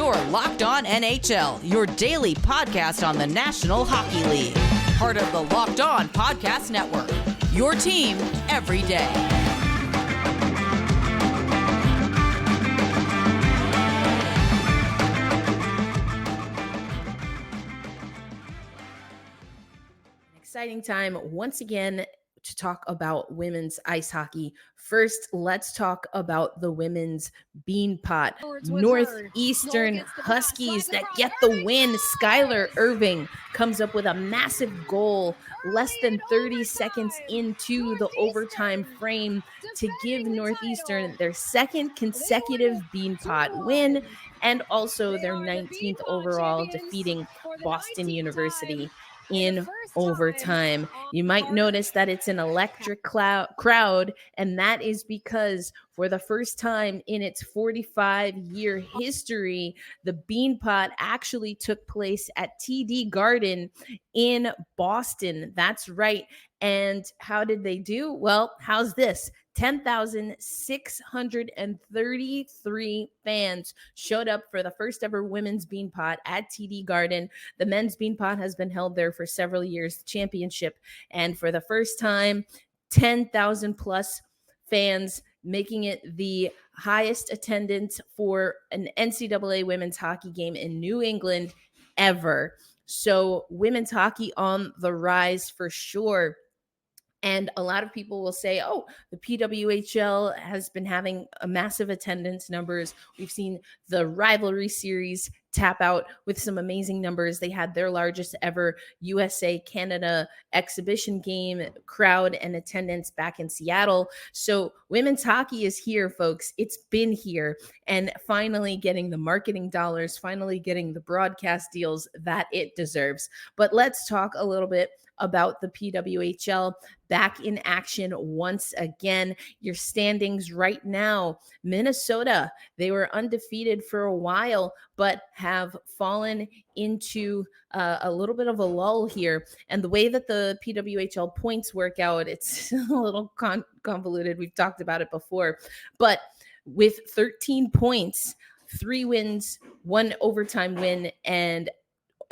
You're Locked On NHL, your daily podcast on the National Hockey League. Part of the Locked On Podcast Network, your team every day. Exciting time once again to talk about women's ice hockey. First, let's talk about the women's Beanpot. Northeastern Huskies that get the win. Skylar Irving comes up with a massive goal less than 30 seconds into the overtime frame to give Northeastern their second consecutive Beanpot win and also their 19th overall, defeating Boston University in overtime. You might notice that it's an electric crowd, and that is because for the first time in its 45-year history, the Beanpot actually took place at TD Garden in Boston. That's right. And how did they do? Well, how's this? 10,633 fans showed up for the first ever women's Beanpot at TD Garden. The men's Beanpot has been held there for several years, the championship. And for the first time, 10,000 plus fans, making it the highest attendance for an NCAA women's hockey game in New England ever. So women's hockey on the rise for sure. And a lot of people will say, oh, the PWHL has been having a massive attendance numbers. We've seen the rivalry series tap out with some amazing numbers. They had their largest ever USA-Canada exhibition game crowd and attendance back in Seattle. So women's hockey is here, folks. It's been here, and finally getting the marketing dollars, finally getting the broadcast deals that it deserves. But let's talk a little bit about the PWHL back in action once again. Your standings right now: Minnesota, they were undefeated for a while, but have fallen into a little bit of a lull here. And the way that the PWHL points work out, it's a little convoluted. We've talked about it before, but with 13 points, 3 wins, 1 overtime win, and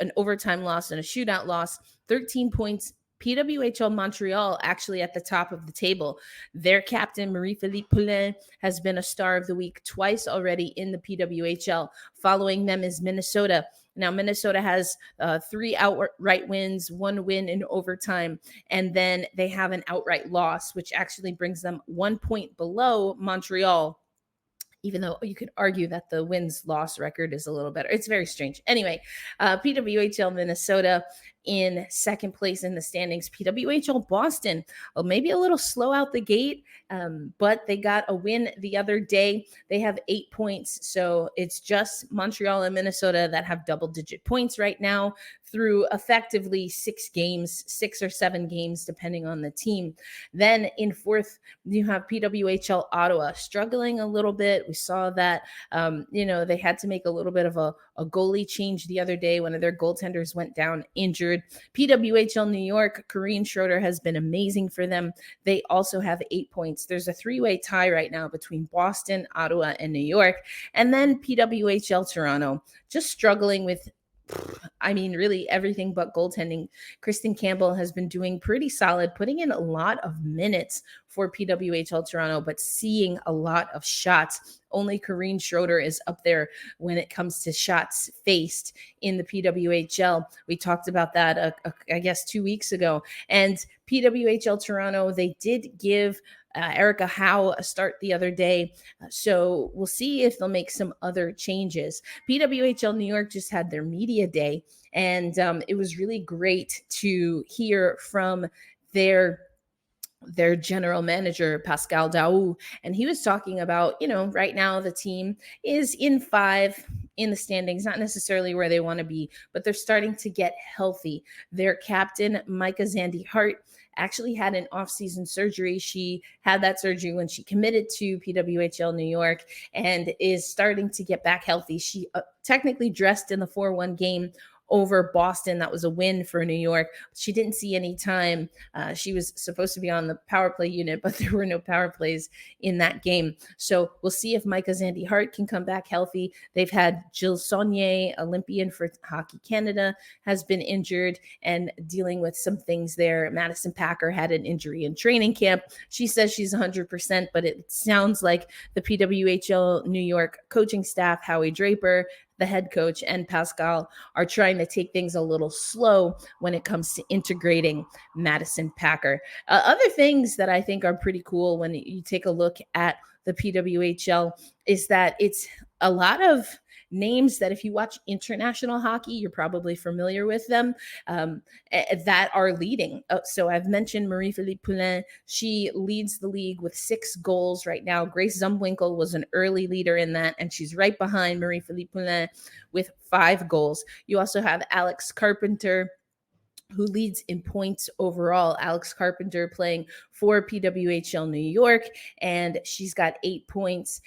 an overtime loss and a shootout loss, 13 points. PWHL Montreal actually at the top of the table. Their captain, Marie-Philippe Poulin, has been a star of the week twice already in the PWHL. Following them is Minnesota. Now, Minnesota has 3 outright wins, 1 win in overtime, and then they have an outright loss, which actually brings them 1 point below Montreal, even though you could argue that the wins-loss record is a little better. It's very strange. Anyway, PWHL Minnesota in second place in the standings. PWHL Boston, well, maybe a little slow out the gate, but they got a win the other day. They have 8 points, so it's just Montreal and Minnesota that have double-digit points right now through effectively 6 games, 6 or 7 games, depending on the team. Then in fourth, you have PWHL Ottawa, struggling a little bit. We saw that, they had to make a little bit of a goalie change the other day. One of their goaltenders went down injured. PWHL New York, Corrine Schroeder has been amazing for them. They also have 8 points. There's a 3-way tie right now between Boston, Ottawa, and New York. And then PWHL Toronto, just struggling with really everything but goaltending. Kristen Campbell has been doing pretty solid, putting in a lot of minutes for PWHL Toronto, but seeing a lot of shots. Only Corrine Schroeder is up there when it comes to shots faced in the PWHL. We talked about that, 2 weeks ago. And PWHL Toronto, they did give Erica Howe a start the other day. So we'll see if they'll make some other changes. PWHL New York just had their media day, and it was really great to hear from their general manager, Pascal Daou. And he was talking about, right now the team is in 5 in the standings, not necessarily where they want to be, but they're starting to get healthy. Their captain, Micah Zandy Hart, actually had an off-season surgery. She had that surgery when she committed to PWHL New York and is starting to get back healthy. She technically dressed in the 4-1 game over Boston. That was a win for New York. She didn't see any time. She was supposed to be on the power play unit, but there were no power plays in that game. So we'll see if Micah Zandy Hart can come back healthy. They've had Jill Saunier, Olympian for Hockey Canada, has been injured and dealing with some things there. Madison Packer had an injury in training camp. She says she's 100%, but it sounds like the PWHL New York coaching staff, Howie Draper, the head coach, and Pascal are trying to take things a little slow when it comes to integrating Madison Packer. Other things that I think are pretty cool when you take a look at the PWHL is that it's a lot of names that if you watch international hockey, you're probably familiar with them, that are leading. So I've mentioned Marie-Philippe Poulin. She leads the league with 6 goals right now. Grace Zumwinkle was an early leader in that, and she's right behind Marie-Philippe Poulin with 5 goals. You also have Alex Carpenter, who leads in points overall. Alex Carpenter playing for PWHL New York, and she's got 8 points.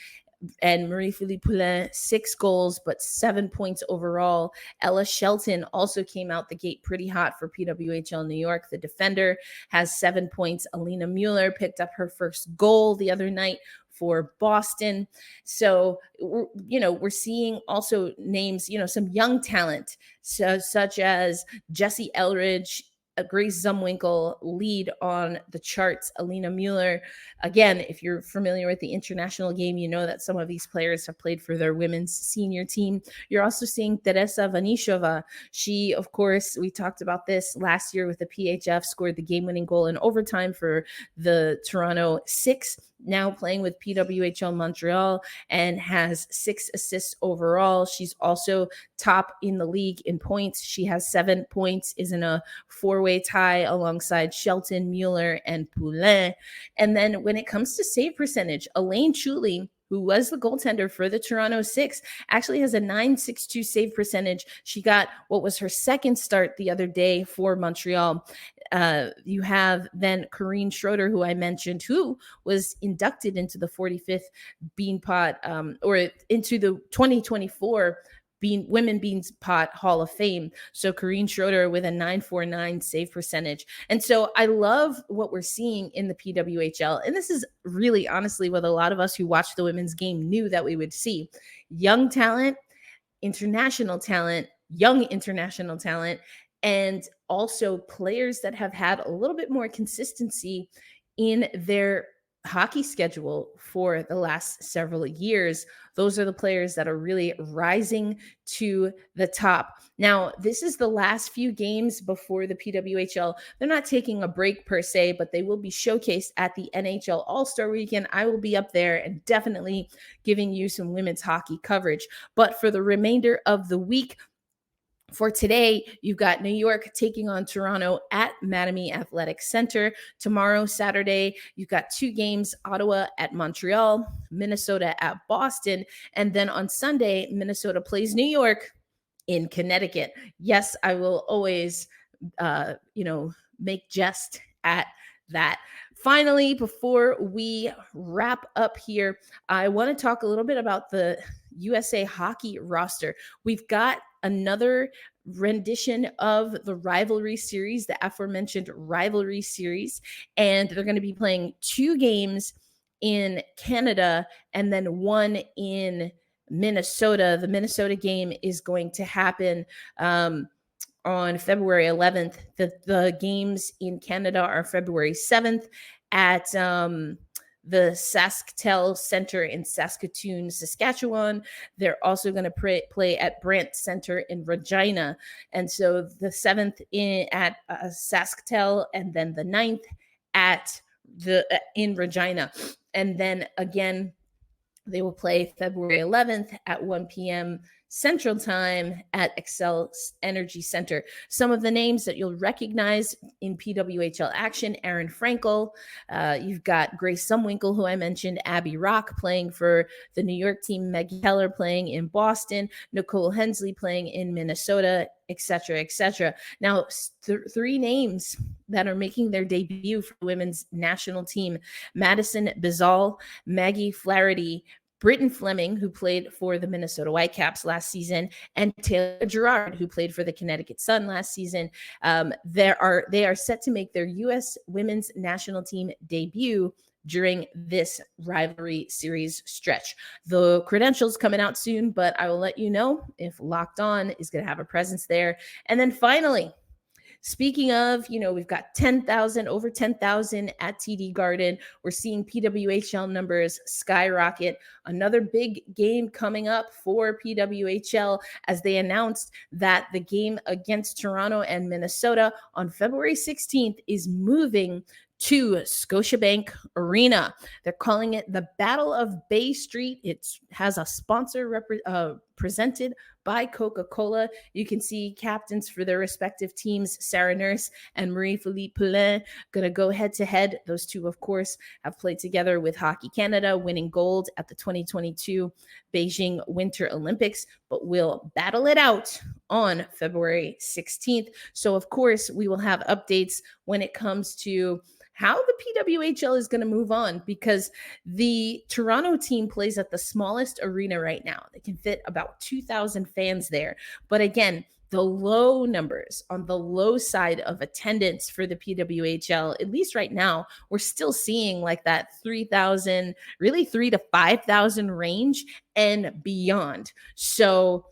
And Marie-Philippe Poulin, 6 goals, but 7 points overall. Ella Shelton also came out the gate pretty hot for PWHL New York. The defender has 7 points. Alina Mueller picked up her first goal the other night for Boston. So, we're seeing also names, some young talent, such as Jessie Eldridge, Grace Zumwinkle lead on the charts. Alina Mueller, again, if you're familiar with the international game, you know that some of these players have played for their women's senior team. You're also seeing Teresa Vanishova. She, of course, we talked about this last year with the PHF, scored the game-winning goal in overtime for the Toronto Six, now playing with PWHL Montreal, and has 6 assists overall. She's also top in the league in points. She has 7 points, is in a 4-way tie alongside Shelton, Mueller, and Poulin. And then when it comes to save percentage, Elaine Chuli, who was the goaltender for the Toronto Six, actually has a .962 save percentage. She got what was her second start the other day for Montreal. You have then Corrine Schroeder, who I mentioned, who was inducted into the 45th Beanpot, or into the 2024 Women Beanpot Hall of Fame. So Corrine Schroeder with a .949 save percentage. And so I love what we're seeing in the PWHL. And this is really honestly what a lot of us who watch the women's game knew that we would see. Young talent, international talent, young international talent, and also players that have had a little bit more consistency in their hockey schedule for the last several years. Those are the players that are really rising to the top. Now, this is the last few games before the PWHL. They're not taking a break per se, but they will be showcased at the NHL All-Star Weekend. I will be up there and definitely giving you some women's hockey coverage. But for the remainder of the week, for today, you've got New York taking on Toronto at Mattamy Athletic Center. Tomorrow, Saturday, you've got 2 games, Ottawa at Montreal, Minnesota at Boston. And then on Sunday, Minnesota plays New York in Connecticut. Yes, I will always, make jest at that. Finally, before we wrap up here, I want to talk a little bit about the USA Hockey roster. We've got another rendition of the rivalry series, the aforementioned rivalry series, and they're going to be playing 2 games in Canada and then 1 in Minnesota. The Minnesota game is going to happen on February 11th. The games in Canada are February 7th at the SaskTel Center in Saskatoon, Saskatchewan. They're also going to play at Brant Center in Regina. And so the 7th at SaskTel, and then the 9th at in Regina. And then again, they will play February 11th at 1 p.m. Central Time at Xcel Energy Center. Some of the names that you'll recognize in PWHL action: Aaron Frankel, you've got Grace Zumwinkle, who I mentioned, Abby Rock playing for the New York team, Meg Keller playing in Boston, Nicole Hensley playing in Minnesota, etc., etc. Now, 3 names that are making their debut for the women's national team: Madison Bizal, Maggie Flaherty, Britton Fleming, who played for the Minnesota Whitecaps last season, and Taylor Girard, who played for the Connecticut Sun last season. They are set to make their U.S. women's national team debut during this rivalry series stretch. The credentials coming out soon, but I will let you know if Locked On is going to have a presence there. And then finally, speaking of, we've got over 10,000 at TD Garden. We're seeing PWHL numbers skyrocket. Another big game coming up for PWHL as they announced that the game against Toronto and Minnesota on February 16th is moving to Scotiabank Arena. They're calling it the Battle of Bay Street. It has a sponsor presented by Coca-Cola. You can see captains for their respective teams, Sarah Nurse and Marie-Philippe Poulin, going to go head-to-head. Those two, of course, have played together with Hockey Canada, winning gold at the 2022 Beijing Winter Olympics, but will battle it out on February 16th. So, of course, we will have updates when it comes to how the PWHL is going to move on, because the Toronto team plays at the smallest arena right now. They can fit about 2,000 fans there. But again, the low numbers on the low side of attendance for the PWHL, at least right now, we're still seeing like that 3,000, really 3,000 to 5,000 range and beyond. So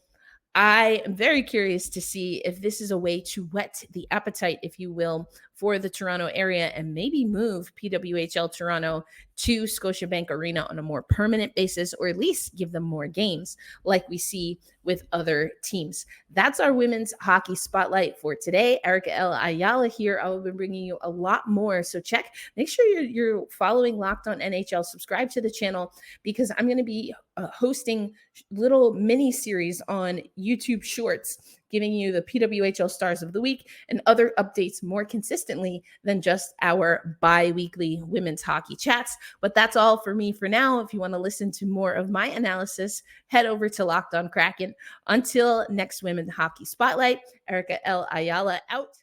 I am very curious to see if this is a way to whet the appetite, if you will, for the Toronto area and maybe move PWHL Toronto to Scotiabank Arena on a more permanent basis, or at least give them more games like we see with other teams. That's our women's hockey spotlight for today. Erica L. Ayala here. I will be bringing you a lot more. So make sure you're following Locked On NHL, subscribe to the channel, because I'm going to be hosting little mini series on YouTube Shorts, giving you the PWHL Stars of the Week and other updates more consistently than just our bi-weekly women's hockey chats. But that's all for me for now. If you want to listen to more of my analysis, head over to Locked On Kraken. Until next Women's Hockey Spotlight, Erica L. Ayala out.